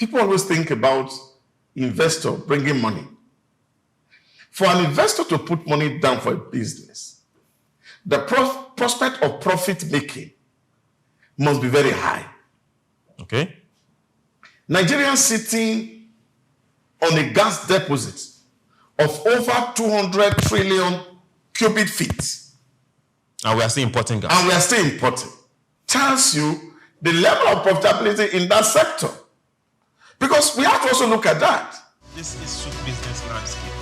People always think about investor bringing money. For an investor to put money down for a business, the prospect of profit making must be very high. Okay. Nigerians sitting on a gas deposit of over 200 trillion cubic feet. And we are still importing gas. And we are still importing. Tells you the level of profitability in that sector. Because we have to also look at that. This is Soup Business Landscape.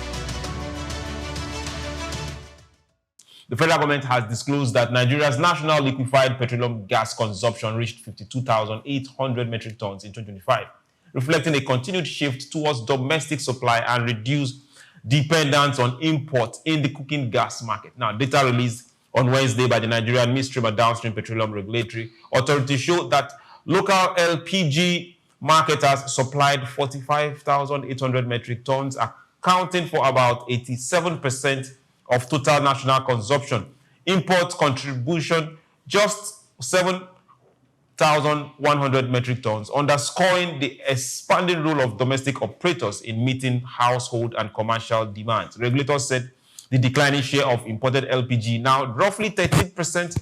The federal government has disclosed that Nigeria's national liquefied petroleum gas consumption reached 52,800 metric tons in 2025, reflecting a continued shift towards domestic supply and reduced dependence on imports in the cooking gas market. Now, data released on Wednesday by the Nigerian Midstream and Downstream Petroleum Regulatory Authority showed that local LPG marketers supplied 45,800 metric tons, accounting for about 87% of total national consumption. Import contribution just 7,100 metric tons, underscoring the expanding role of domestic operators in meeting household and commercial demands. Regulators said the declining share of imported LPG, now roughly 13%,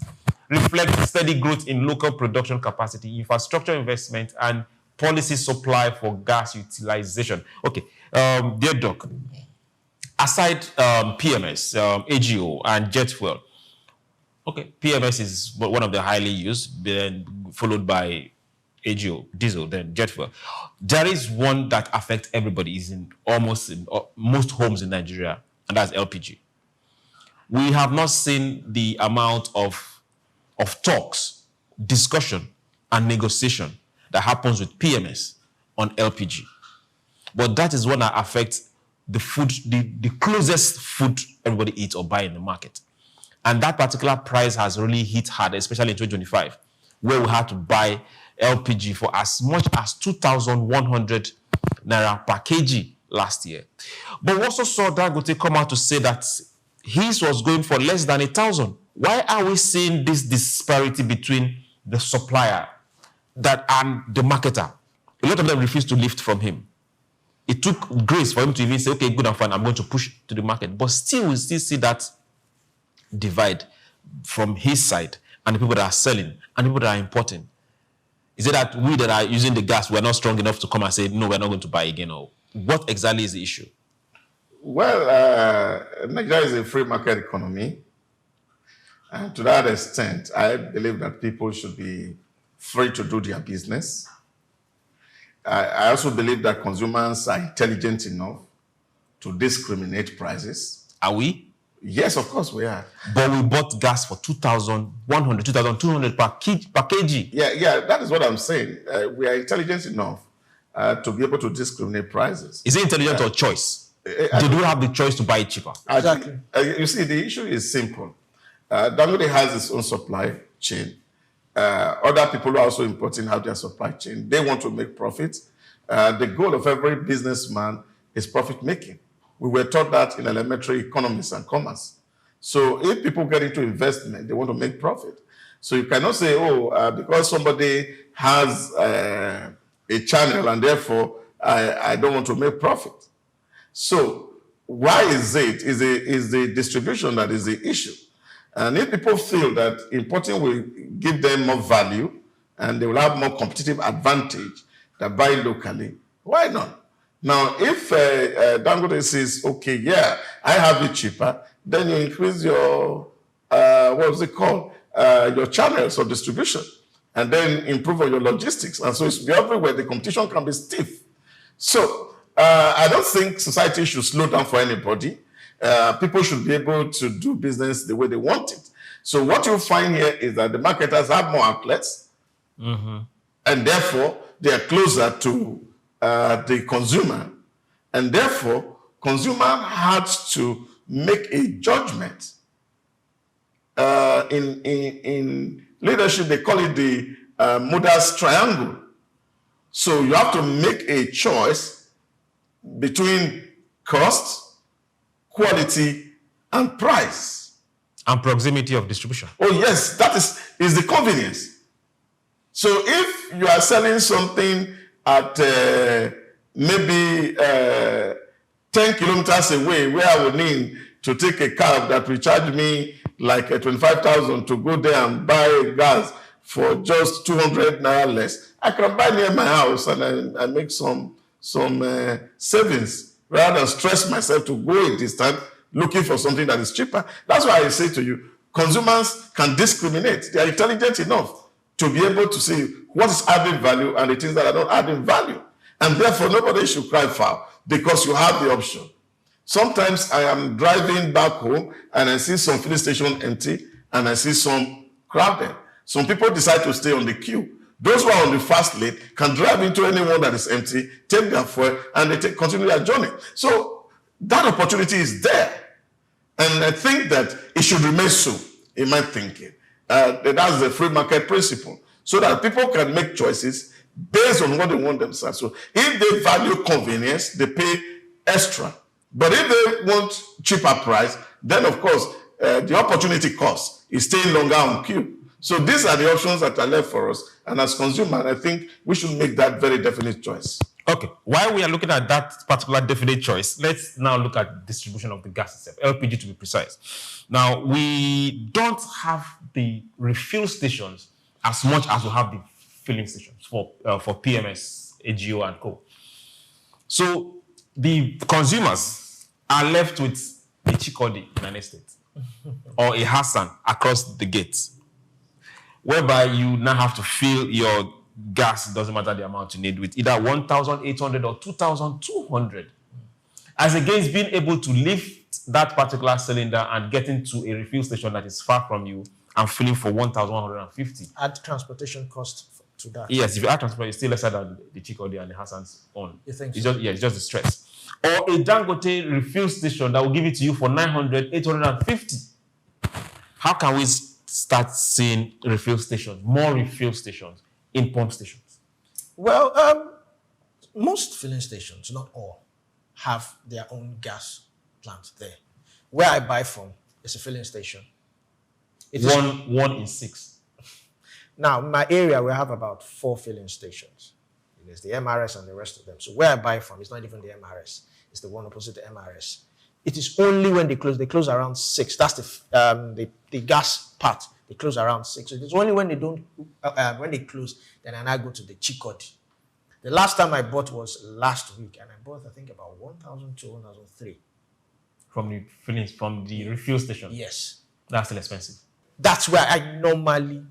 reflects steady growth in local production capacity, infrastructure investment, and policy supply for gas utilization. Okay, dear Doc, aside PMS, AGO, and jet fuel, okay, PMS is one of the highly used, then followed by AGO, diesel, then jet fuel. There is one that affects everybody, is in most homes in Nigeria, and that's LPG. We have not seen the amount of talks, discussion, and negotiation that happens with PMS on LPG. But that is one that affects the food, the closest food everybody eats or buy in the market. And that particular price has really hit hard, especially in 2025, where we had to buy LPG for as much as 2,100 naira per kg last year. But we also saw Dangote come out to say that his was going for less than 1,000. Why are we seeing this disparity between the supplier and the marketer? A lot of them refuse to lift from him. It took grace for him to even say, okay, good and fine, I'm going to push to the market. But still, we still see that divide from his side and the people that are selling and the people that are importing. Is it that we that are using the gas, we're not strong enough to come and say, no, we're not going to buy again? Or what exactly is the issue? Well, Nigeria is a free market economy. And to that extent, I believe that people should be free to do their business. I also believe that consumers are intelligent enough to discriminate prices. Are we? Yes, of course we are. But we bought gas for 2,100, 2,200 per kg. Yeah, that is what I'm saying. We are intelligent enough to be able to discriminate prices. Is it intelligent or choice? Did we have the choice to buy it cheaper? Exactly. You see, the issue is simple. Dangote has its own supply chain. Other people who are also importing have their supply chain. They want to make profit. The goal of every businessman is profit making. We were taught that in elementary economics and commerce. So if people get into investment, they want to make profit. So you cannot say, because somebody has a channel and therefore I don't want to make profit. So why is it? Is the distribution that is the issue? And if people feel that importing will give them more value and they will have more competitive advantage than buying locally, why not? Now, if Dangote says, okay, yeah, I have it cheaper, then you increase your, your channels of distribution, and then improve on your logistics. And so it's everywhere. The competition can be stiff. So I don't think society should slow down for anybody. People should be able to do business the way they want it. So what you'll find here is that the marketers have more outlets, and therefore they are closer to the consumer, and therefore consumer has to make a judgment. In leadership, they call it the Muda's triangle. So you have to make a choice between cost, quality, and price. And proximity of distribution. Oh yes, that is the convenience. So if you are selling something at maybe 10 kilometers away, where I would need to take a cab that will charge me like 25,000 to go there and buy gas for just 200 naira less, I can buy near my house and I make some savings rather than stress myself to go a distance looking for something that is cheaper. That's why I say to you, consumers can discriminate. They are intelligent enough to be able to see what is adding value and the things that are not adding value. And therefore, nobody should cry foul because you have the option. Sometimes I am driving back home and I see some filling station empty and I see some crowded. Some people decide to stay on the queue. Those who are on the fast lane can drive into anyone that is empty, take their fuel, and they continue their journey. So that opportunity is there. And I think that it should remain so, in my thinking. That's the free market principle. So that people can make choices based on what they want themselves. So if they value convenience, they pay extra. But if they want cheaper price, then of course, the opportunity cost is staying longer on queue. So these are the options that are left for us. And as consumers, I think we should make that very definite choice. Okay, while we are looking at that particular definite choice, let's now look at distribution of the gas itself, LPG to be precise. Now, we don't have the refill stations as much as we have the filling stations for PMS, AGO, and co. So the consumers are left with a Chikodi in an estate or a Hassan across the gates, whereby you now have to fill your gas, doesn't matter the amount you need, with either 1,800 or 2,200, as against being able to lift that particular cylinder and getting to a refill station that is far from you and filling for 1,150. Add transportation cost to that. Yes, if you add transportation, it's still lesser than the Chikodi and the Hassan's own. You think it's so? It's just the stress. Or a Dangote refill station that will give it to you for 900, 850. How can we start seeing refill stations, more refill stations in pump stations? Well, most filling stations, not all, have their own gas plant there. Where I buy from is a filling station. One in 6. Now, in my area, we have about 4 filling stations. There's the MRS and the rest of them. So where I buy from, it's not even the MRS. It's the one opposite the MRS. It is only when they close around 6. That's the gas part. They close around 6. So it's only when they don't, when they close, then I go to the Chikodi. The last time I bought was last week, and I bought, I think, about 1,200, 1,003. From the refill station? Yes. That's still expensive. That's where I normally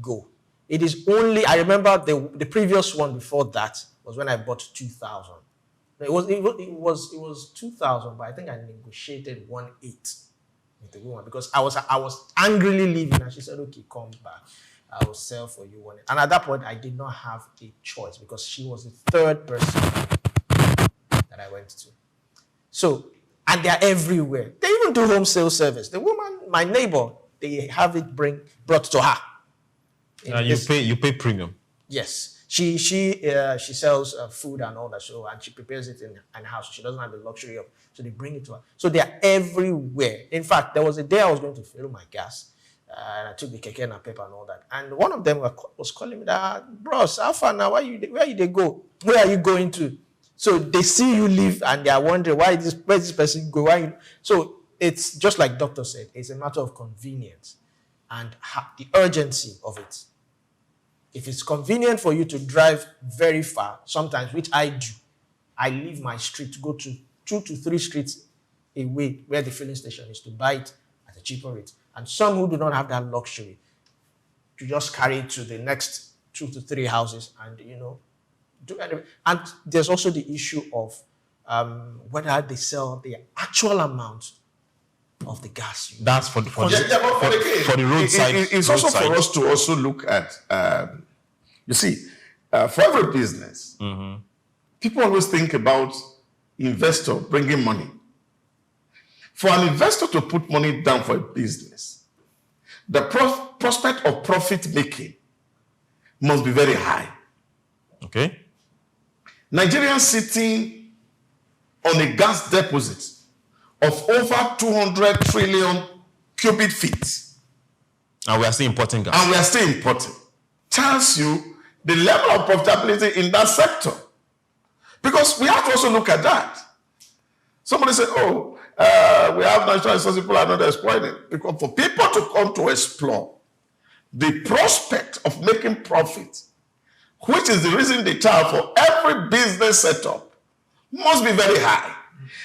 go. It is only, I remember the previous one before that was when I bought 2,000. It was 2,000, but I think I negotiated 1,800 with the woman because I was angrily leaving, and she said, "Okay, come back. I will sell for you 1,800." And at that point, I did not have a choice because she was the third person that I went to. So, and they're everywhere. They even do home sale service. The woman, my neighbor, they have it brought to her. You pay premium. Yes. She sells food and all that, so, and she prepares it in house. So she doesn't have the luxury of, so they bring it to her. So they are everywhere. In fact, there was a day I was going to fill my gas, and I took the keke and paper and all that. And one of them was calling me that, "Bros, how far now? Where you they go? Where are you going to?" So they see you leave and they are wondering where this person go. So it's just like Doctor said, it's a matter of convenience and the urgency of it. If it's convenient for you to drive very far, sometimes, which I do, I leave my street to go to 2 to 3 streets away where the filling station is to buy it at a cheaper rate. And some who do not have that luxury, to just carry it to the next 2 to 3 houses and, do anything. And there's also the issue of whether they sell the actual amount of the gas. That's for the roadside. It's also for us to also look at, you see, for every business, people always think about investor bringing money. For an investor to put money down for a business, the prospect of profit making must be very high. Okay. Nigerians sitting on a gas deposit of over 200 trillion cubic feet. And we are still importing gas. Tells you the level of profitability in that sector. Because we have to also look at that. Somebody said, oh, we have natural resources, people are not exploiting. Because for people to come to explore, the prospect of making profit, which is the reason they tell for every business setup, must be very high.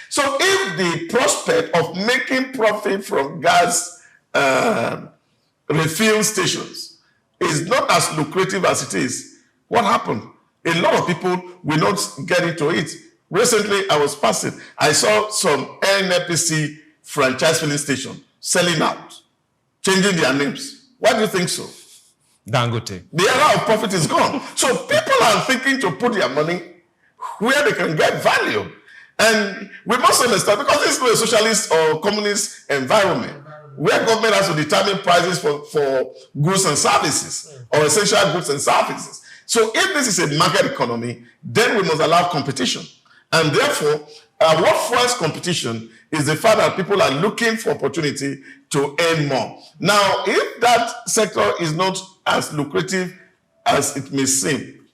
So if the prospect of making profit from gas refill stations is not as lucrative as it is, what happened? A lot of people will not get into it. Recently, I was passing, I saw some NPC franchise filling station selling out, changing their names. Why do you think so? Dangote. The era of profit is gone. So people are thinking to put their money where they can get value. And we must understand, because this is not a socialist or communist environment, where government has to determine prices for goods and services, or essential goods and services. So if this is a market economy, then we must allow competition. And therefore, what fuels competition is the fact that people are looking for opportunity to earn more. Now, if that sector is not as lucrative as it may seem,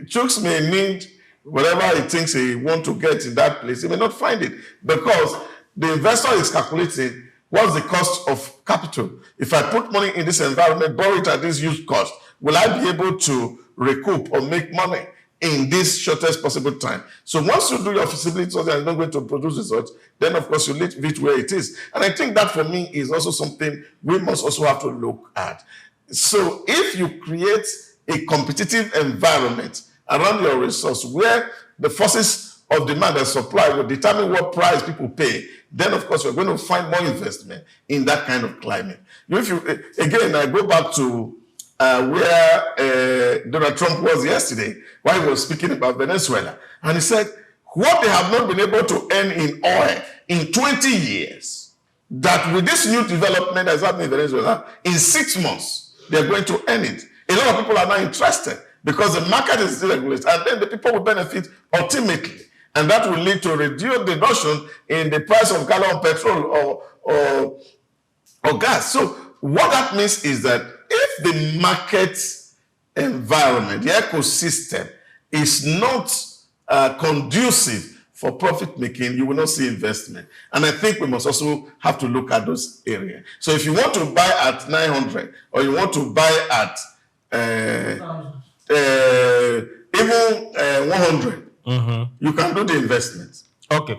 Chooks may need whatever he thinks he wants to get in that place. He may not find it, because the investor is calculating what's the cost of capital. If I put money in this environment, borrow it at this huge cost, will I be able to recoup or make money in this shortest possible time? So once you do your feasibility study and you're not going to produce results, then of course you leave it where it is. And I think that for me is also something we must also have to look at. So if you create a competitive environment around your resource where the forces of demand and supply will determine what price people pay, then of course you're going to find more investment in that kind of climate. If you, again, I go back to where Donald Trump was yesterday, while he was speaking about Venezuela. And he said, what they have not been able to earn in oil in 20 years, that with this new development that's happening in Venezuela, in 6 months, they're going to earn it. A lot of people are not interested because the market is still regulated, and then the people will benefit ultimately. And that will lead to a reduction in the price of gallon of petrol or gas. So what that means is that if the market environment, the ecosystem, is not conducive for profit making, you will not see investment. And I think we must also have to look at those areas. So if you want to buy at 900, or you want to buy at even 100, you can do the investment. Okay.